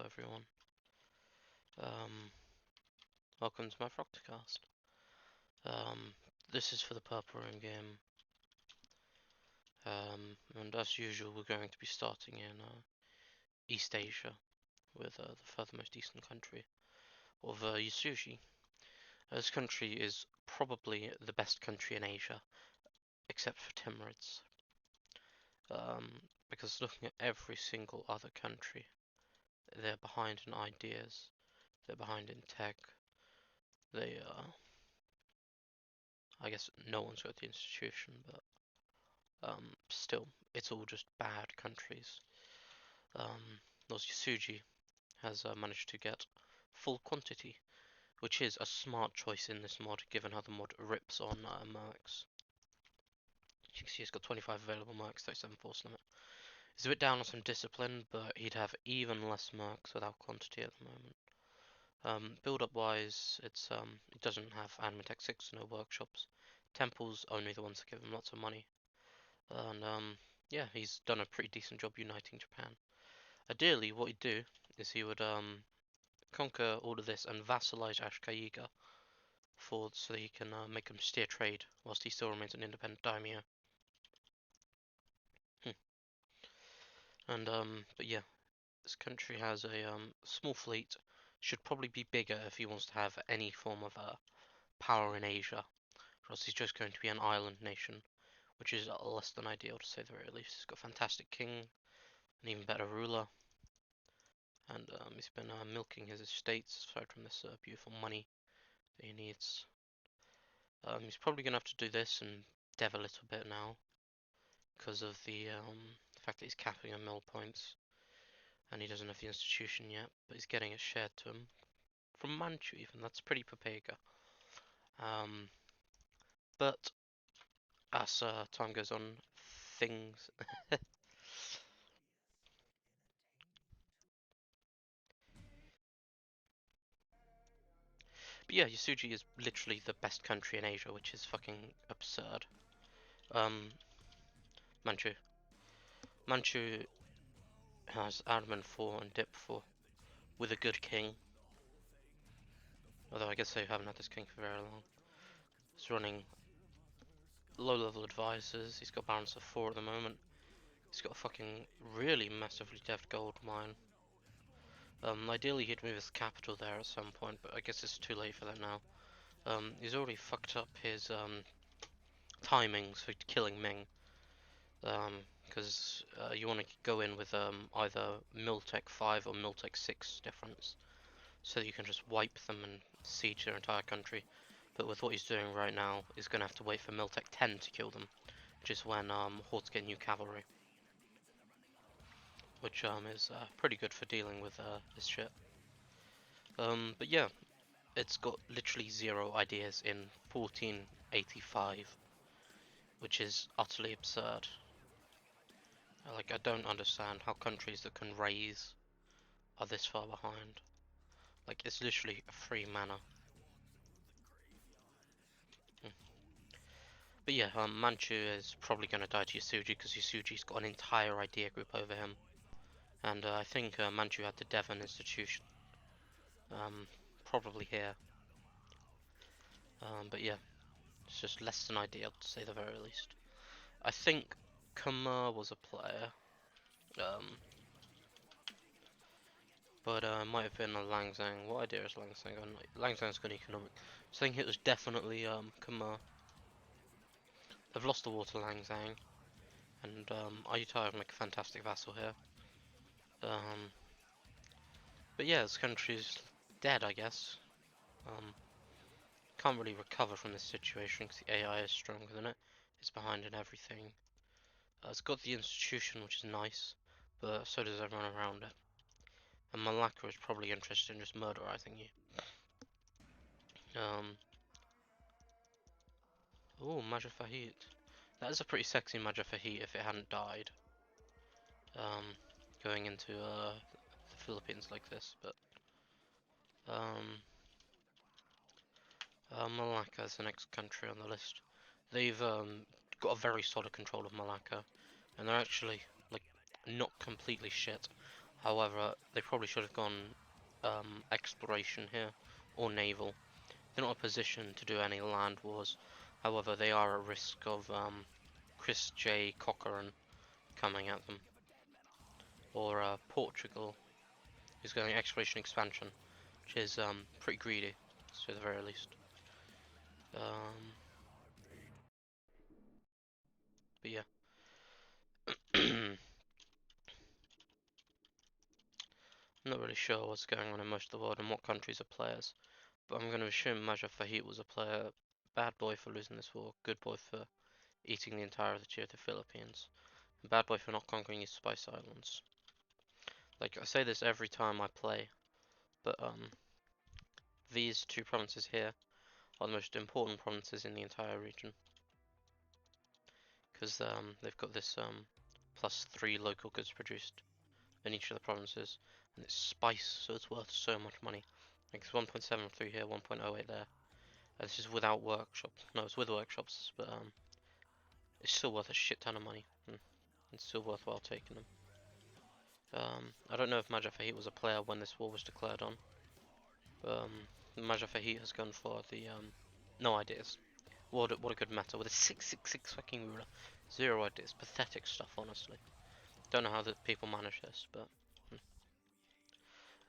everyone. Um, Welcome to my Frogcast. This is for the Purple Room game. And as usual, we're going to be starting in East Asia with the furthermost eastern country of Yasuji. This country is probably the best country in Asia, except for Timurids. Because looking at every single other country, they're behind in ideas, they're behind in tech, they I guess no one's got the institution, but still, it's all just bad countries. Yasuji has managed to get full quantity, which is a smart choice in this mod, given how the mod rips on mercs. You can see he's got 25 available mercs, 37 force limit. He's a bit down on some discipline, but he'd have even less mercs without quantity at the moment. Build up wise, it doesn't have Anime Tech 6, no workshops. Temples, only the ones that give him lots of money. And yeah, he's done a pretty decent job uniting Japan. Ideally, what he'd do is he would conquer all of this and vassalize Ashikaga so that he can make him steer trade whilst he still remains an independent daimyo. And but yeah, this country has a small fleet. Should probably be bigger if he wants to have any form of power in Asia, or else he's just going to be an island nation, which is less than ideal to say the very least. He's got a fantastic king, an even better ruler, and he's been milking his estates aside from this beautiful money that he needs. He's probably going to have to do this and dev a little bit now because of the fact that he's capping on mill points and he doesn't have the institution yet, but he's getting it shared to him from Manchu even. That's pretty Papega. But as time goes on, things But yeah, Yasuji is literally the best country in Asia, which is fucking absurd. Um, Manchu. Manchu has admin 4 and dip 4 with a good king. Although I guess they haven't had this king for very long. He's running low-level advisors. He's got balance of 4 at the moment. He's got a fucking really massively dev'd gold mine. Ideally he'd move his capital there at some point, but I guess it's too late for that now. He's already fucked up his timings for killing Ming. Because you want to go in with either Miltech 5 or Miltech 6 difference, so that you can just wipe them and siege their entire country. But with what he's doing right now, he's going to have to wait for Miltech 10 to kill them, which is when Hordes get new cavalry. Which is pretty good for dealing with this shit. But yeah, it's got literally 0 ideas in 1485, which is utterly absurd. Like, I don't understand how countries that can raise are this far behind. Like, it's literally a free mana. But yeah, Manchu is probably going to die to Yasuji because Yasuji's got an entire idea group over him. And I think Manchu had the Devon Institution. Probably here. But yeah, it's just less than ideal to say the very least. I think Khmer was a player. But might have been a Langzang. What idea is Langzang on? Langzang's got economic. So I think it was definitely Khmer. They've lost the war to Langzang. And Ayutthaya make a fantastic vassal here. But yeah, this country's dead, I guess. Can't really recover from this situation because the AI is stronger than it. It's behind in everything. It's got the institution, which is nice, but so does everyone around it. And Malacca is probably interested in just murderizing you. Oh, Majafahit. That is a pretty sexy Majafahit if it hadn't died. Going into the Philippines like this, but Malacca is the next country on the list. They've got a very solid control of Malacca, and they're actually like not completely shit. However, they probably should have gone exploration here, or naval. They're not in a position to do any land wars. However, they are at risk of Chris J. Cochran coming at them, or Portugal, who's going exploration expansion, which is pretty greedy, to the very least. Um, but yeah. I'm not really sure what's going on in most of the world and what countries are players, but I'm going to assume Major Fahit was a player. Bad boy for losing this war, good boy for eating the entirety of the Philippines, and bad boy for not conquering his Spice Islands. Like, I say this every time I play, but these two provinces here are the most important provinces in the entire region, because they've got this +3 local goods produced in each of the provinces, and it's spice, so it's worth so much money. Like it's 1.73 here, 1.08 there. And this is without workshop. No, it's with workshops, but it's still worth a shit ton of money. It's still worthwhile taking them. I don't know if Major Fahit was a player when this war was declared on. Major Fahit has gone for the no ideas. What a good meta with a 666 fucking ruler. Zero ideas. Pathetic stuff, honestly. Don't know how the people manage this, but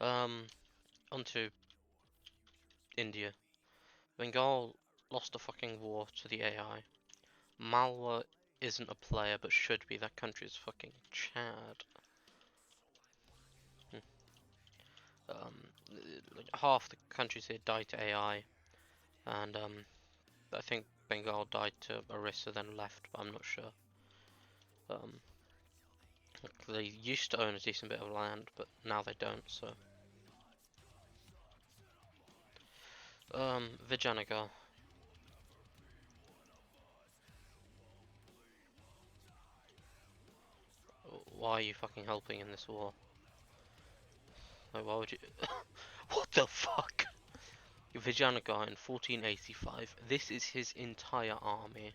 on to India. Bengal lost a fucking war to the AI. Malwa isn't a player, but should be. That country is fucking Chad. Um, like half the countries here died to AI, and I think Bengal died to Orissa, then left, but I'm not sure. Um, they used to own a decent bit of land, but now they don't. So, Vijayanagar. Why are you fucking helping in this war? Like, why would you? What the fuck? Vijayanagar in 1485. This is his entire army.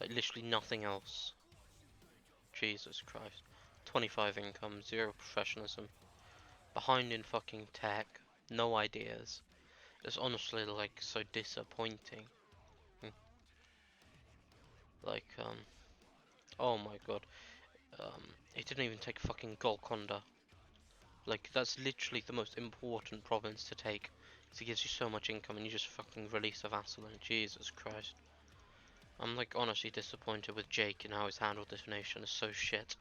Like literally nothing else. Jesus Christ. 25 income, 0 professionalism. Behind in fucking tech. No ideas. It's honestly like so disappointing. Like, oh my god. He didn't even take fucking Golconda. Like, that's literally the most important province to take. Because it gives you so much income and you just fucking release a vassal and Jesus Christ. I'm like honestly disappointed with Jake and how he's handled this nation. It's so shit.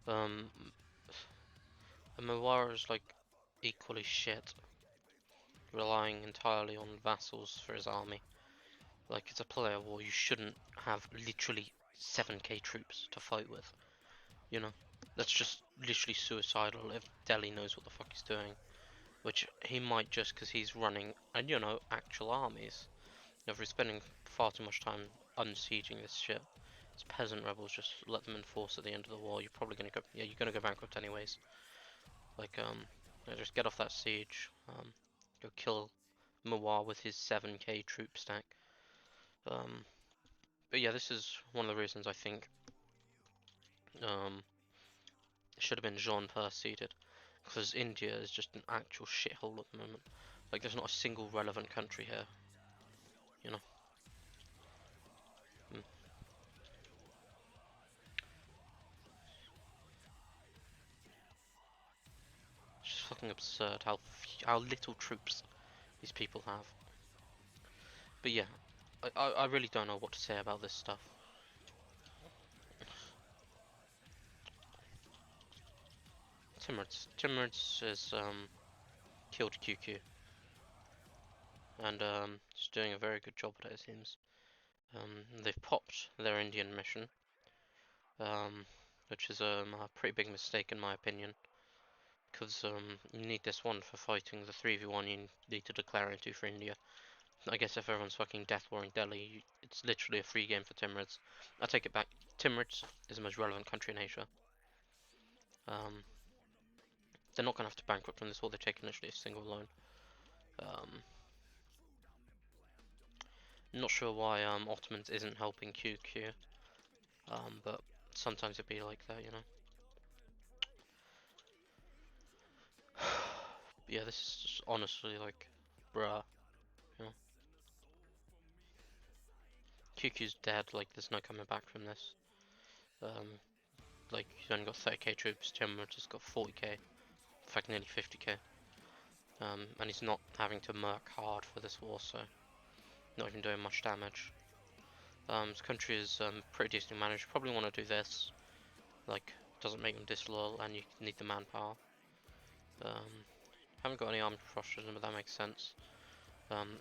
Um, and Mawara is like equally shit, relying entirely on vassals for his army. Like it's a player war, you shouldn't have literally 7k troops to fight with. You know, that's just literally suicidal if Delhi knows what the fuck he's doing, which he might just because he's running and actual armies. If he's spending far too much time unsieging this shit, it's peasant rebels. Just let them enforce at the end of the war. You're probably gonna go. Yeah, you're gonna go bankrupt anyways. Like just get off that siege. Go kill Mawar with his 7k troop stack. Um, but yeah, this is one of the reasons I think um it should have been Jean Per seeded, because India is just an actual shithole at the moment. Like there's not a single relevant country here. You know. Mm. It's just fucking absurd how little troops these people have. But yeah, I really don't know what to say about this stuff. Timurids is killed QQ, and he's doing a very good job at it, it seems. They've popped their Indian mission, um, which is a pretty big mistake in my opinion, because you need this one for fighting the 3v1 you need to declare into for India. I guess if everyone's fucking death warring Delhi, it's literally a free game for Timurids. I take it back. Timurids is the most relevant country in Asia. Um, they're not gonna have to bankrupt from this war. They've taken literally a single loan. Um, not sure why Ottomans isn't helping QQ. But sometimes it be like that, you know. Yeah, this is just honestly like, bruh, you know. QQ's dead, like there's no coming back from this. Like he's only got 30k troops, Timur just got 40k, in fact nearly 50k. And he's not having to merc hard for this war, so not even doing much damage. His country is pretty decently managed. Probably want to do this, like doesn't make them disloyal, and you need the manpower. Haven't got any army professionalism, but that makes sense.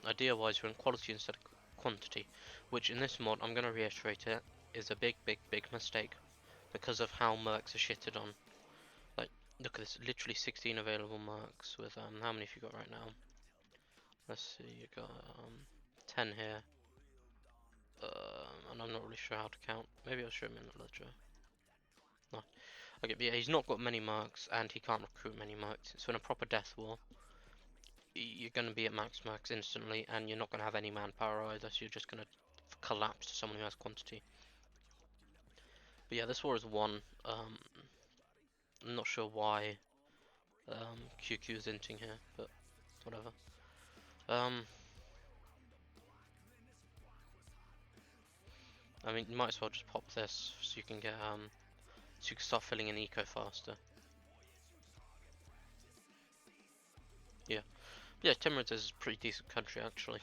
Idea-wise, we're in quality instead of quantity, which in this mod, I'm going to reiterate it, is a big, big, big mistake because of how mercs are shitted on. Like, look at this, literally 16 available mercs with, how many have you got right now? Let's see, you got, 10 here. And I'm not really sure how to count. Maybe I'll show him in the ledger. No. Okay, but yeah, he's not got many mercs, and he can't recruit many mercs. So in a proper death war, you're going to be at max instantly, and you're not going to have any manpower either, so you're just going to collapse to someone who has quantity. But yeah, this war is won. I'm not sure why QQ is inting here, but whatever. I mean, you might as well just pop this so you can get so you can start filling in eco faster. Yeah, yeah. Timurids is a pretty decent country actually.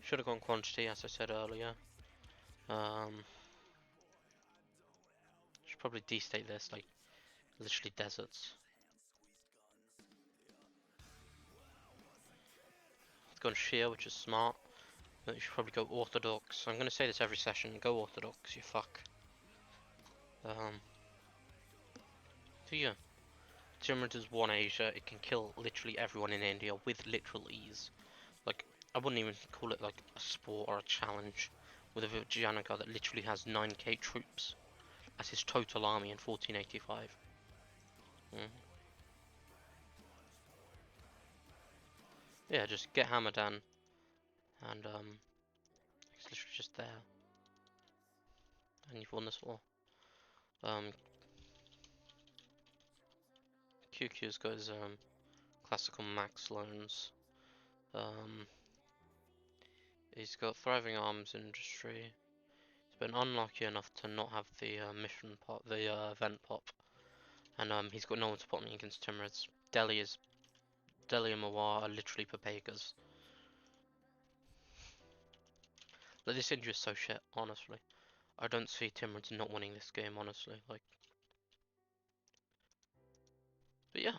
Should have gone quantity, as I said earlier. Should probably destate this, like literally deserts. It's gone Shia, which is smart. But you should probably go Orthodox. I'm gonna say this every session. Go Orthodox, you fuck. So yeah, Timurids is one Asia. It can kill literally everyone in India with literal ease. Like, I wouldn't even call it like a sport or a challenge. With a Vijayanagar that literally has 9k troops as his total army in 1485. Yeah, just get Hamadan, and it's literally just there, and you've won this war. QQ's got his classical max loans. Um, he's got thriving arms industry. He's been unlucky enough to not have the mission pop, the event pop, and he's got no one to put me against Timurids. Delhi and Mawar are literally Papegas. Like, this India is so shit, honestly. I don't see Timurids not winning this game, honestly. Like, but yeah,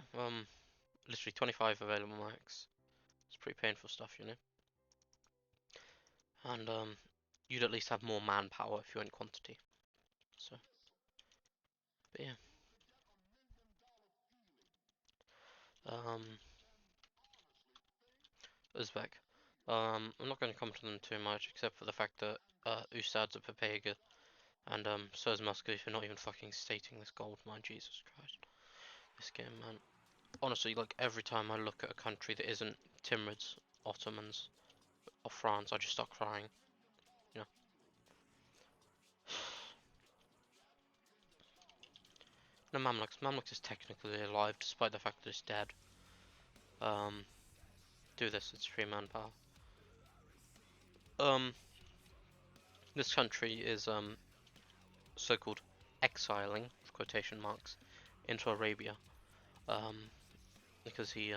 literally 25 available max. It's pretty painful stuff, you know. And you'd at least have more manpower if you're in quantity. So, but yeah. Um, Uzbek. I'm not going to come to them too much, except for the fact that Ustad's a Pepega, and so is Muscovy for not even fucking stating this gold. My Jesus Christ, this game, man. Honestly, like every time I look at a country that isn't Timurids, Ottomans, or France, I just start crying. You know. No, Mamluks. Mamluks is technically alive, despite the fact that it's dead. Um, do this. It's free manpower. Um, this country is so-called exiling, with quotation marks, into Arabia, um, because he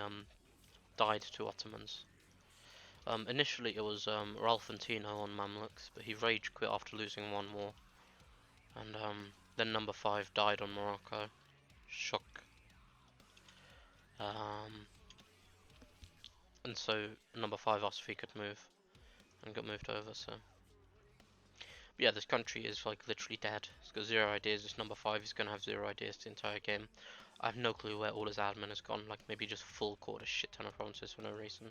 died to Ottomans. Initially it was Ralphantino on Mamluks, but he rage quit after losing one war, and then number 5 died on Morocco. Shock. Um, and so number 5 asked if he could move, and got moved over, so... But yeah, this country is like literally dead. It's got 0 ideas. This number 5 is going to have 0 ideas the entire game. I have no clue where all his admin has gone. Like maybe just full court a shit ton of provinces for no reason.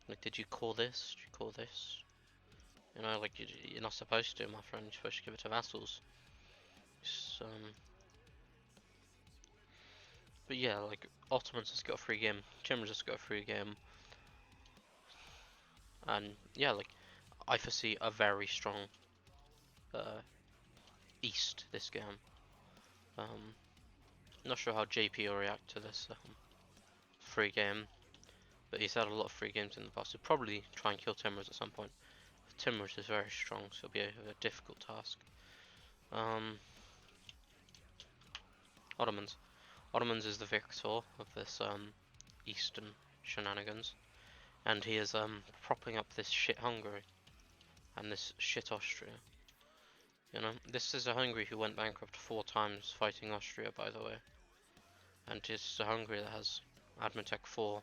Like, did you call this? Did you call this? You know, like you're not supposed to, my friend. You're supposed to give it to vassals. Just, but yeah, like Ottomans has got a free game. Timurs has got a free game. And yeah, like I foresee a very strong East this game. Not sure how JP will react to this free game, but he's had a lot of free games in the past. He'll probably try and kill Timorous at some point. Timorous is very strong, so it'll be a difficult task. Ottomans. Ottomans is the victor of this Eastern shenanigans, and he is propping up this shit Hungary and this shit Austria. You know, this is a Hungary who went bankrupt 4 times fighting Austria, by the way, and it's a Hungary that has Admitech 4.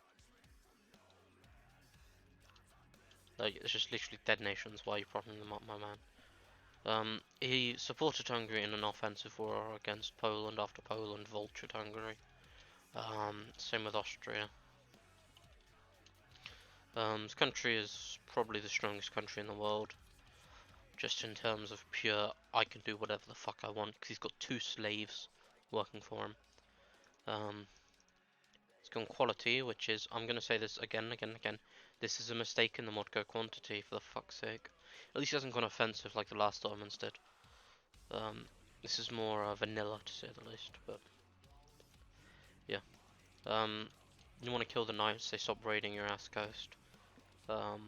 Like, it's just literally dead nations. Why are you propping them up, my man? He supported Hungary in an offensive war against Poland after Poland vultured Hungary. Same with Austria. This country is probably the strongest country in the world, just in terms of pure, I can do whatever the fuck I want, because he's got 2 slaves working for him. He's gone quality, which is, I'm going to say this again, this is a mistake in the mod go quantity, for the fuck's sake. At least he hasn't gone offensive like the last Ottomans did. This is more vanilla, to say the least, but yeah. You want to kill the knights, they stop raiding your ass coast. So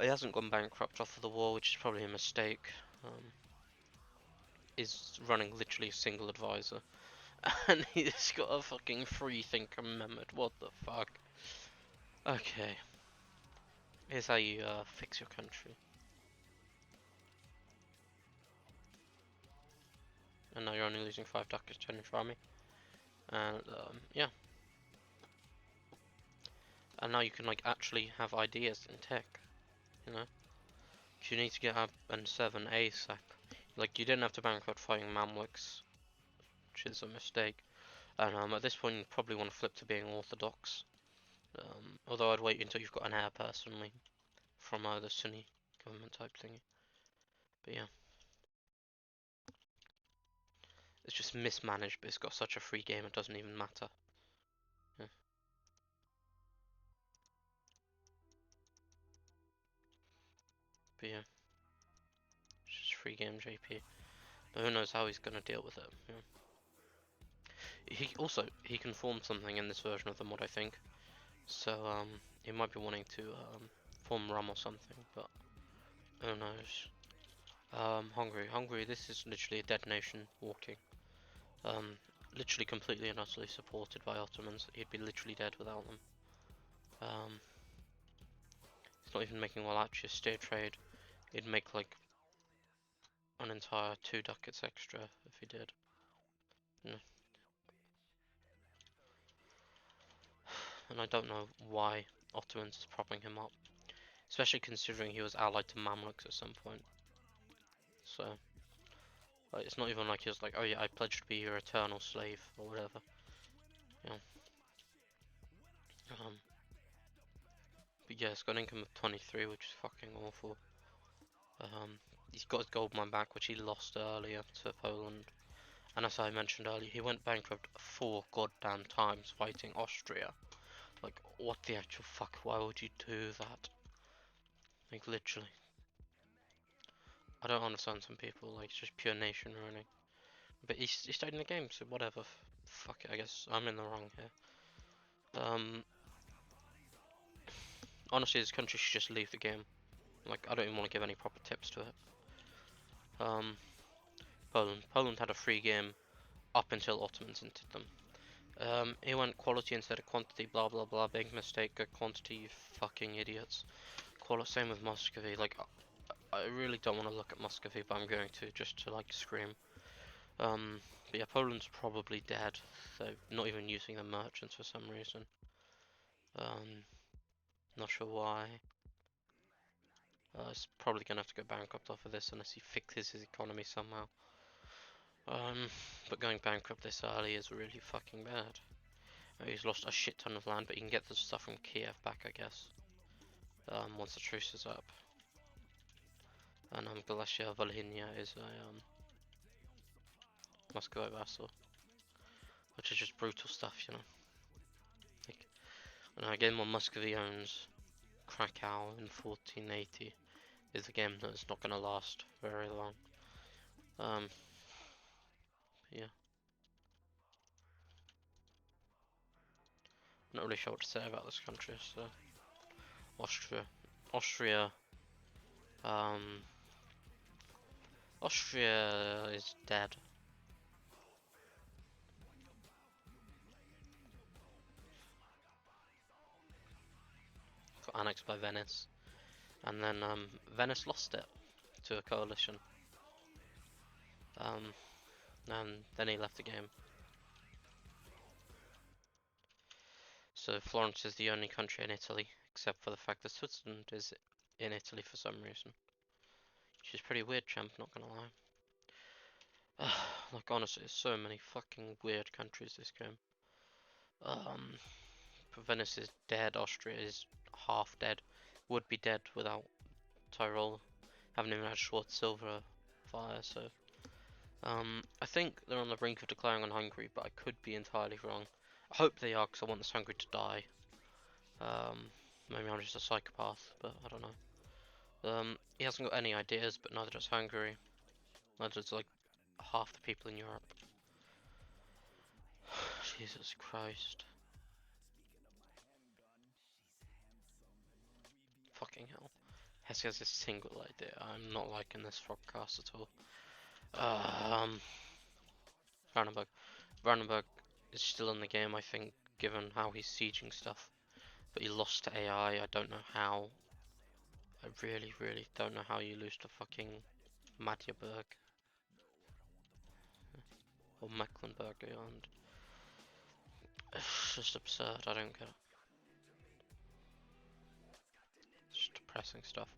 he hasn't gone bankrupt off of the war, which is probably a mistake. Is running literally a single advisor, and he's got a fucking free thinker mehmet. What the fuck? Okay. Here's how you fix your country. And now you're only losing 5 ducats to your army. And yeah. And now you can like actually have ideas in tech, you know. If you need to get up and 7 ASAP, like you didn't have to bankrupt fighting Mamluks, which is a mistake. And at this point, you probably want to flip to being orthodox. Although I'd wait until you've got an heir personally from the Sunni government type thingy. But yeah, it's just mismanaged, but it's got such a free game it doesn't even matter. Yeah. But yeah, it's just free game JP. But who knows how he's gonna deal with it. Yeah. He can form something in this version of the mod, I think. So he might be wanting to form Rum or something, but who knows. Hungary. This is literally a dead nation walking. Literally completely and utterly supported by Ottomans. He'd be literally dead without them. He's not even making Wallachia steer trade. He'd make like an entire 2 ducats extra if he did. Yeah. And I don't know why Ottomans is propping him up, especially considering he was allied to Mamluks at some point. So like, it's not even like he was like, oh yeah, I pledge to be your eternal slave or whatever. Yeah. But yeah, it's got an income of 23, which is fucking awful. He's got his gold mine back, which he lost earlier to Poland. And as I mentioned earlier, he went bankrupt 4 goddamn times fighting Austria. Like, what the actual fuck? Why would you do that? Like, literally. I don't understand some people, like, it's just pure nation ruining. But he stayed in the game, so whatever. Fuck it, I guess I'm in the wrong here. Honestly, this country should just leave the game. Like, I don't even want to give any proper tips to it. Poland had a free game up until Ottomans entered them. He went quality instead of quantity, blah blah blah, big mistake, go quantity, you fucking idiots. Same with Muscovy, like, I really don't want to look at Muscovy, but I'm going to, just to, like, scream. But yeah, Poland's probably dead, so not even using the merchants for some reason. Not sure why. It's probably gonna have to go bankrupt off of this unless he fixes his economy somehow. But going bankrupt this early is really fucking bad. He's lost a shit ton of land, but he can get the stuff from Kiev back, I guess. Once the truce is up. And Galicia Volhynia is a Muscovite vassal, which is just brutal stuff, you know. Like, and again, when Muscovy owns Krakow in 1480 is a game that is not going to last very long. Yeah. Not really sure what to say about this country, so Austria. Austria, um, Austria is dead. Got annexed by Venice, and then Venice lost it to a coalition. And then he left the game. So Florence is the only country in Italy, except for the fact that Switzerland is in Italy for some reason. Which is pretty weird, champ, not gonna lie. Like honestly, there's so many fucking weird countries this game. Venice is dead, Austria is half dead. Would be dead without Tyrol. Haven't even had Schwarz-Silver fire, so I think they're on the brink of declaring on Hungary, but I could be entirely wrong. I hope they are, because I want this Hungary to die. Maybe I'm just a psychopath, but I don't know. He hasn't got any ideas, but neither does Hungary. Neither does like half the people in Europe. Jesus Christ. Fucking hell. Hesse has a single idea. I'm not liking this Frogcast at all. Brandenburg. Brandenburg is still in the game, I think, given how he's sieging stuff. But he lost to AI, I don't know how. I really, really don't know how you lose to fucking Magdeburg. Or Mecklenburg, and it's just absurd, I don't get it. It's just depressing stuff.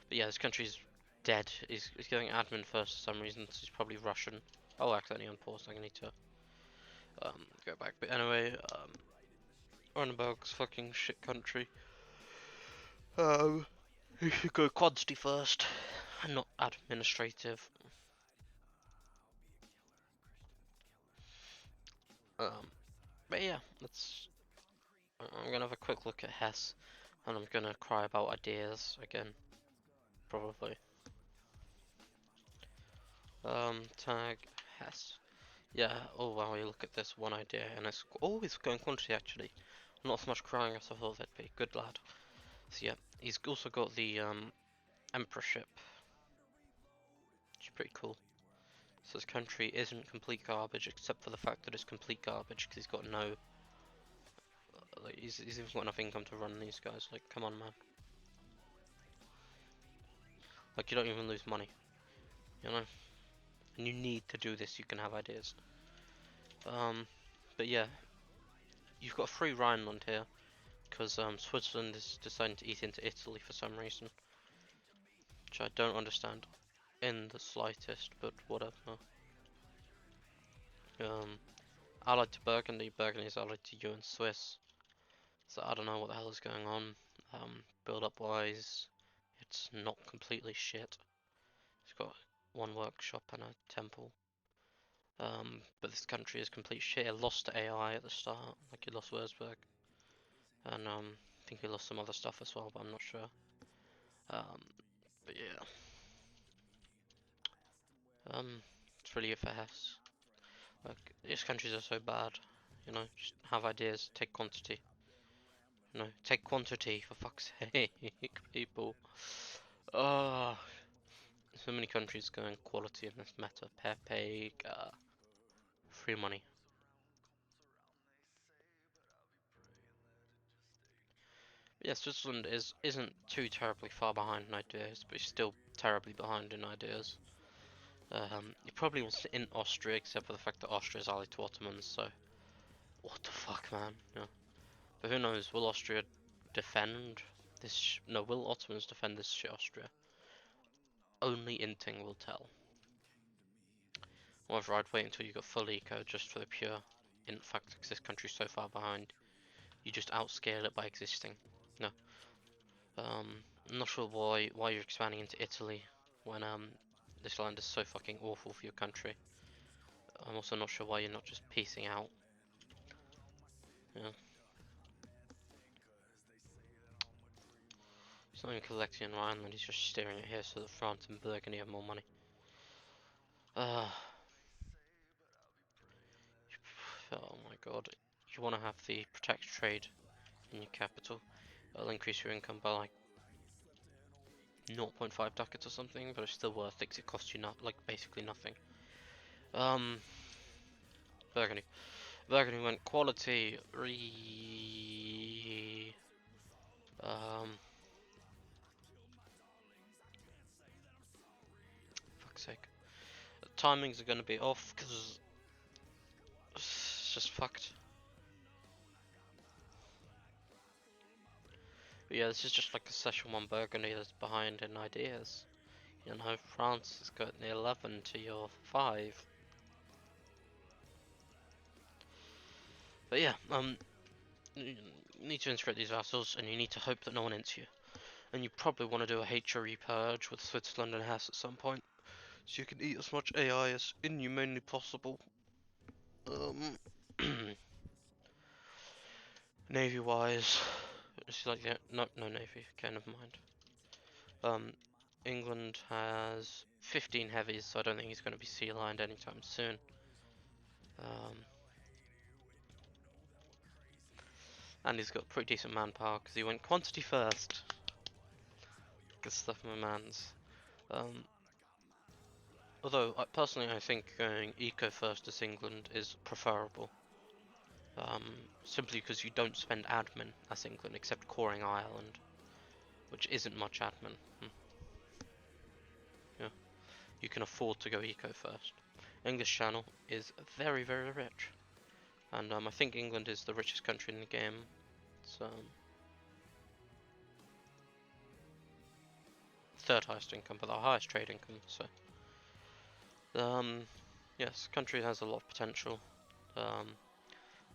But yeah, this country's dead. He's going admin first for some reason, so he's probably Russian. Oh, accidentally unpaused, I need to go back. But anyway, Brandenburg's fucking shit country. You should go quantity first, and not administrative. But yeah, I'm gonna have a quick look at Hess, and I'm gonna cry about ideas again, probably. Tag Hess. Yeah. Oh wow, you look at this one idea, and it's always going quantity actually. Not so much crying as I thought they'd be. Good lad. So yeah, he's also got the emperorship, which is pretty cool. So his country isn't complete garbage, except for the fact that it's complete garbage because he's got no, like, he's even got enough income to run these guys. Like, come on, man. Like, you don't even lose money, you know. And you need to do this. You can have ideas. But yeah, you've got a free Rhineland here because Switzerland is deciding to eat into Italy for some reason, which I don't understand in the slightest. But whatever. Allied to Burgundy. Burgundy is allied to you and Swiss. So I don't know what the hell is going on. Build up wise, it's not completely shit. It's got one workshop and a temple. But this country is complete shit. It lost to AI at the start, like it lost Würzburg. And I think he lost some other stuff as well, but I'm not sure. But yeah. It's really a for Hess. Like, these countries are so bad, you know, just have ideas, take quantity. You know, take quantity for fuck's sake, people. Oh, so many countries going quality in this meta. Pepe, free money. But yeah, Switzerland isn't too terribly far behind in ideas, but it's still terribly behind in ideas. It probably was in Austria, except for the fact that Austria is allied to Ottomans, so what the fuck, man? Yeah. But who knows? Will Austria defend this? No, will Ottomans defend this shit Austria? Only Inting will tell. However, I'd wait until you got full eco just for the pure in fact, because this country's so far behind, you just outscale it by existing. No. I'm not sure why you're expanding into Italy when this land is so fucking awful for your country. I'm also not sure why you're not just piecing out. Yeah. He's not even collecting in Rhineland, he's just steering it here so that France and Burgundy have more money. Oh my god. You want to have the protect trade in your capital. It'll increase your income by like 0.5 ducats or something, but it's still worth it because it costs you not like basically nothing. Burgundy. Burgundy went quality fuck's sake. The timings are gonna be off because it's just fucked. But yeah, this is just like a session 1 Burgundy that's behind in ideas. You know, France has got the 11 to your 5. But yeah, you need to integrate these vassals, and you need to hope that no one ints you. And you probably want to do a HRE purge with Switzerland and Hesse at some point, so you can eat as much AI as inhumanely possible. Navy-wise, it's like no navy. Okay, never mind. England has 15 heavies, so I don't think he's going to be sea-lined anytime soon. And he's got pretty decent manpower because he went quantity first. Good stuff, my mans. Although personally, I think going eco first as England is preferable. Simply because you don't spend admin as England, except coring Ireland, which isn't much admin. Yeah, you can afford to go eco first. English Channel is very, very rich, and I think England is the richest country in the game. It's third highest income, but the highest trade income. So, yes, country has a lot of potential.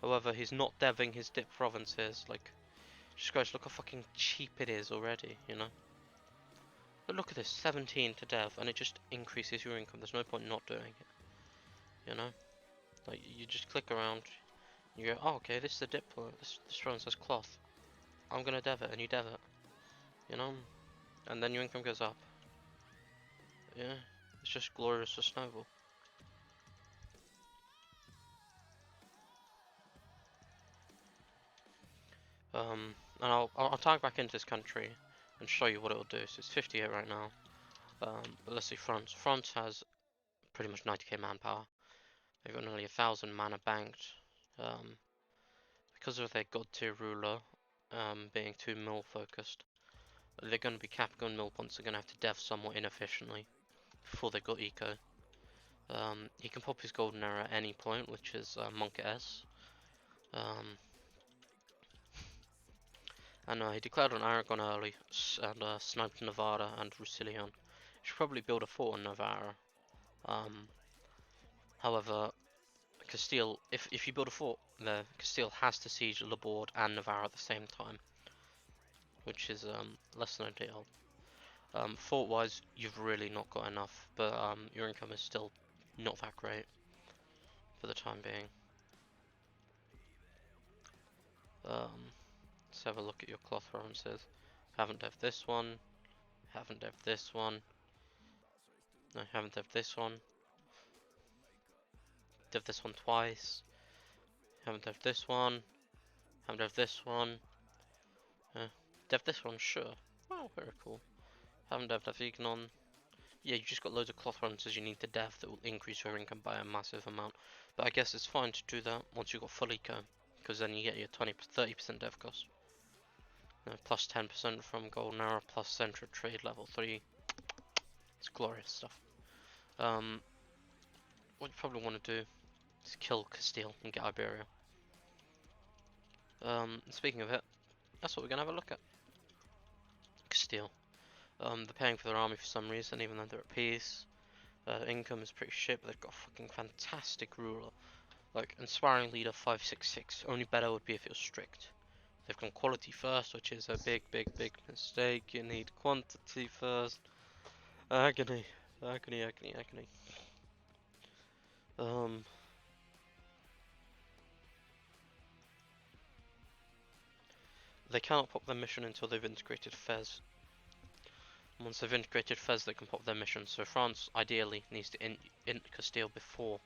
However, he's not deving his dip provinces. Like, just guys, look how fucking cheap it is already, you know? But look at this, 17 to dev, and it just increases your income. There's no point not doing it, you know? Like, you just click around, you go, oh, okay, this is the dip, this province has cloth. I'm gonna dev it, and you dev it, you know? And then your income goes up. Yeah, it's just glorious to snowball. And I'll tag back into this country and show you what it'll do. So it's 58 right now. But let's see France. France has pretty much 90k manpower. They've got nearly 1,000 mana banked. Because of their god tier ruler being too mill focused, they're going to be capping on mill points. They're going to have to dev somewhat inefficiently before they got eco. He can pop his golden arrow at any point, which is Monk S. And he declared on Aragon early and sniped Navarra and Roussillon. Should probably build a fort on Navarra. However, Castile, if you build a fort there, Castile has to siege Laborde and Navarra at the same time, which is less than ideal. Fort-wise, you've really not got enough, but your income is still not that great for the time being. Let's have a look at your cloth provinces. Haven't dev'd this one. Haven't dev'd this one. No, haven't dev'd this one. Dev this one twice. Haven't dev'd this one. Haven't dev'd this one. Dev this one, sure. Wow, very cool. Haven't dev'd Avignon. Yeah, you just got loads of cloth provinces you need to dev that will increase your income by a massive amount. But I guess it's fine to do that once you've got full eco, because then you get your 30% dev cost. Plus 10% from Golden Arrow, plus Central Trade level 3. It's glorious stuff. What you probably want to do is kill Castile and get Iberia. Speaking of it, that's what we're going to have a look at. Castile. They're paying for their army for some reason, even though they're at peace. Income is pretty shit, but they've got a fucking fantastic ruler. Like, inspiring leader 566. Only better would be if it was strict. They've gone quality first, which is a big mistake. You need quantity first. Agony. They cannot pop their mission until they've integrated Fez. Once they've integrated Fez, they can pop their mission. So France ideally needs to int Castile before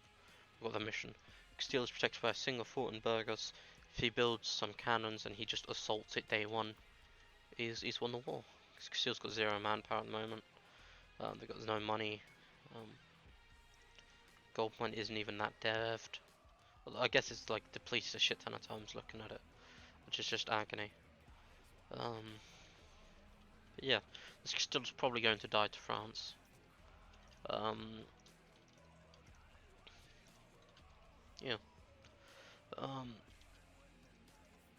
they've got their mission. Castile is protected by a single fort in Burgos. If he builds some cannons and he just assaults it day one, he's won the war. Castile's got 0 manpower at the moment. They've got no money. Gold mine isn't even that devved. Well, I guess it's like depleted a shit ton of times looking at it, which is just agony. Yeah, this Castile's probably going to die to France. Yeah.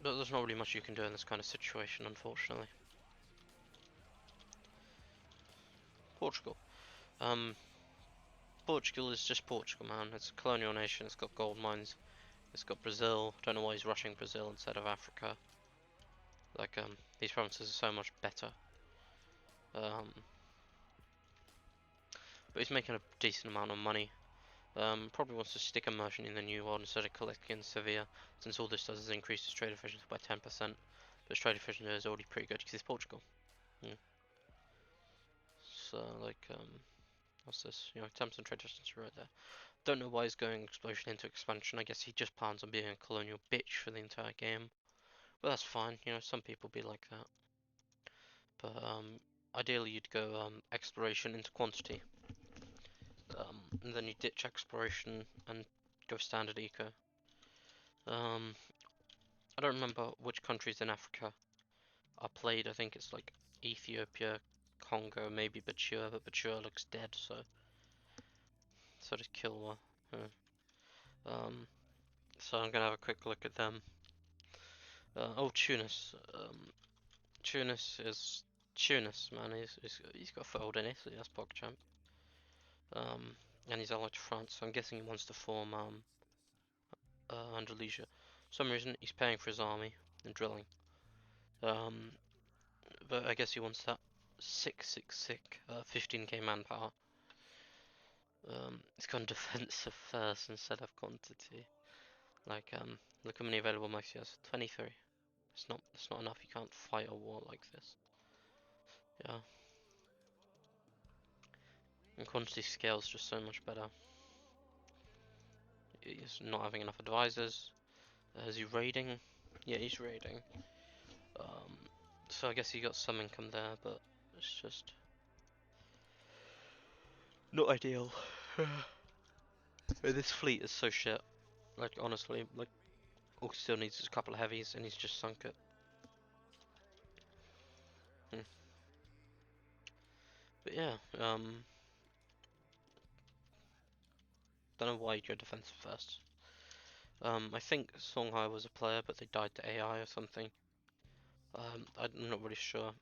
But there's not really much you can do in this kind of situation, unfortunately. Portugal. Portugal is just Portugal, man. It's a colonial nation. It's got gold mines. It's got Brazil. Don't know why he's rushing Brazil instead of Africa. Like, these provinces are so much better. But he's making a decent amount of money. Probably wants to stick a merchant in the new world instead of collecting in Sevilla, since all this does is increase his trade efficiency by 10%. But his trade efficiency is already pretty good because it's Portugal. So, like, what's this? You know, 10% trade efficiency right there. Don't know why he's going explosion into expansion. I guess he just plans on being a colonial bitch for the entire game. But that's fine, you know, some people be like that. But ideally you'd go exploration into quantity. And then you ditch exploration and go standard eco. I don't remember which countries in Africa are played. I think it's like Ethiopia, Congo, maybe Bature, but Bature looks dead, so just kill her. So I'm gonna have a quick look at them. Oh, Tunis. Tunis, man. He's got a foothold in Italy. That's PogChamp. And he's allied to France, so I'm guessing he wants to form Andalusia. For some reason, he's paying for his army and drilling. But I guess he wants that 15k manpower. He's gone defensive first instead of quantity. Like, look how many available max he has. 23. It's not enough. You can't fight a war like this. Yeah. And quantity scale is just so much better. He's not having enough advisors. Is he raiding? Yeah, he's raiding. So I guess he got some income there, but it's just not ideal. This fleet is so shit. Like, honestly, like, all he still needs is a couple of heavies, and he's just sunk it. But yeah, don't know why you go defensive first. I think Songhai was a player, but they died to AI or something. I'm not really sure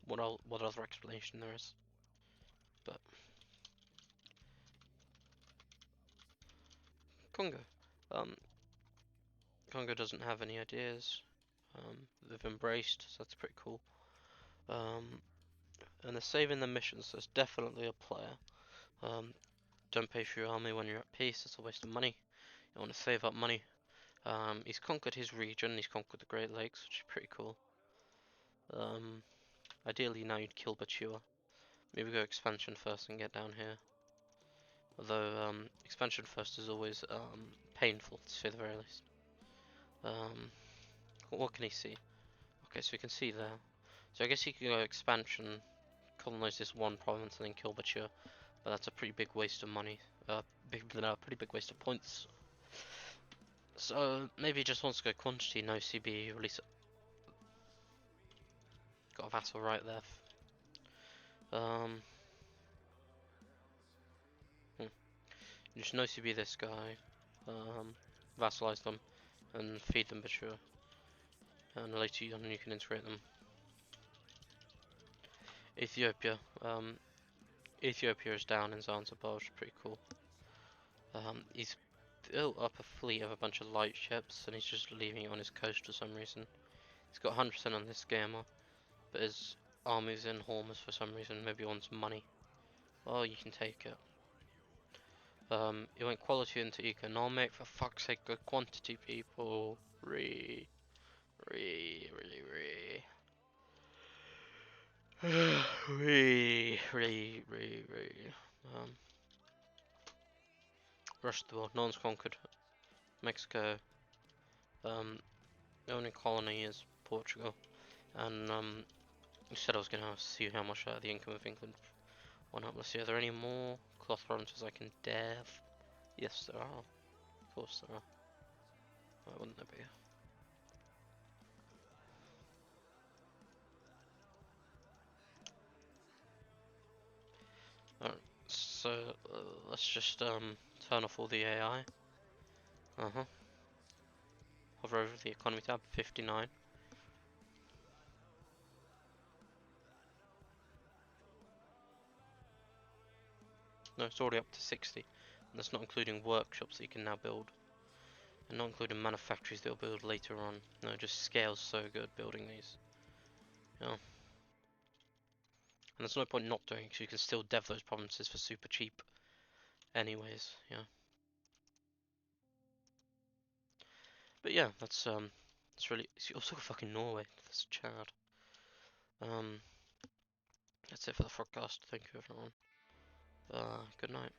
what other explanation there is. But Congo. Congo doesn't have any ideas. They've embraced, so that's pretty cool. And they're saving their missions, so it's definitely a player. Don't pay for your army when you're at peace, it's a waste of money. You want to save up money. He's conquered his region, he's conquered the Great Lakes, which is pretty cool. Ideally now you'd kill Batua. Maybe go expansion first and get down here. Although, expansion first is always, painful, to say the very least. What can he see? Okay, so we can see there. So I guess he could go expansion, colonize this one province, and then kill Batua. But that's a pretty big waste of money. Pretty big waste of points. So maybe he just wants to go quantity, no CB, release it. Got a vassal right there. Just no CB this guy. Vassalize them and feed them Batua. And later on you can integrate them. Ethiopia. Ethiopia is down in Zanzibar, which is pretty cool. He's built up a fleet of a bunch of light ships, and he's just leaving it on his coast for some reason. He's got 100% on this scammer, but his army's in Hormuz for some reason. Maybe he wants money. Oh, you can take it. He went quality into economic. For fuck's sake, good quantity, people. Re. Um, rest of the world, no one's conquered. Mexico, the only colony is Portugal. And you said I was gonna see how much the income of England went up. Let's see, are there any more cloth provinces I can dev? Yes, there are. Of course there are. Why wouldn't there be? Alright, so let's just turn off all the AI. Hover over the economy tab, 59. No, it's already up to 60. And that's not including workshops that you can now build. And not including manufactories that you'll build later on. No, it just scales so good building these. Yeah. And there's no point not doing it, because you can still dev those provinces for super cheap. Anyways, yeah. But yeah, that's really. It's also fucking Norway. That's Chad. That's it for the Frogcast. Thank you, everyone. Good night.